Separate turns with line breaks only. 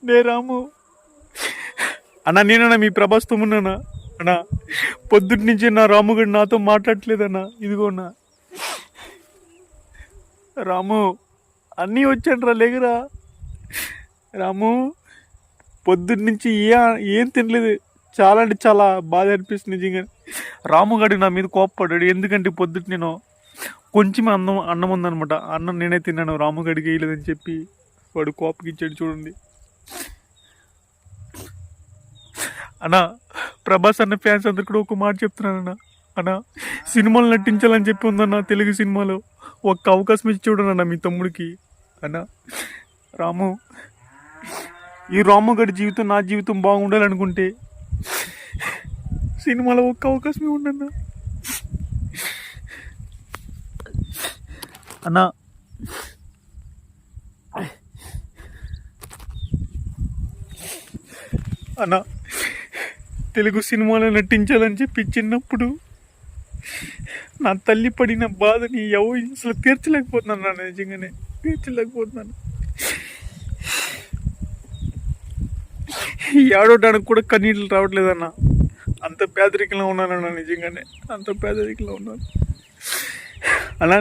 నే రాము అన్నా, నేనన్నా మీ ప్రభాస్ తమ్మున్నానా అన్నా? పొద్దుటి నుంచి నా రాముగడు నాతో మాట్లాడట్లేదన్నా. ఇదిగోనా రాము, అన్నీ వచ్చాను లేగరా రాము. పొద్దుటి నుంచి ఏం తినలేదు. చాలా అంటే చాలా బాధ అనిపిస్తుంది నిజంగా. రాముగాడి నా మీద కోప్పడ్డాడు. ఎందుకంటే పొద్దుట నేను కొంచెం అన్నం ఉందనమాట. అన్నం నేనే తిన్నాను, రాముగడికి వేయలేదని చెప్పి వాడు కోపగిచ్చాడు చూడండి. అన్నా, ప్రభాస్ అన్న ఫ్యాన్స్ అందరు కూడా ఒక మాట చెప్తున్నానన్నా. అన్నా, సినిమాలు నటించాలని చెప్పి ఉందన్న తెలుగు సినిమాలో. ఒక్క అవకాశం ఇచ్చి చూడనన్నా మీ తమ్ముడికి. అన్నా రాము, ఈ రాముగడి జీవితం నా జీవితం బాగుండాలనుకుంటే సినిమాలో ఒక్క అవకాశమే ఉండన్నా. అన్నా, అన్నా, తెలుగు సినిమాలో నటించాలని చెప్పి చిన్నప్పుడు నా తల్లి పడిన బాధని అసలు తీర్చలేకపోతున్నాను అన్న. నిజంగానే తీర్చలేకపోతున్నాను. ఏడవడానికి కూడా కన్నీళ్ళు రావట్లేదన్న. అంత పేదరికంలో ఉన్నానన్న. నిజంగానే అంత పేదరికంలో ఉన్నాను అలా.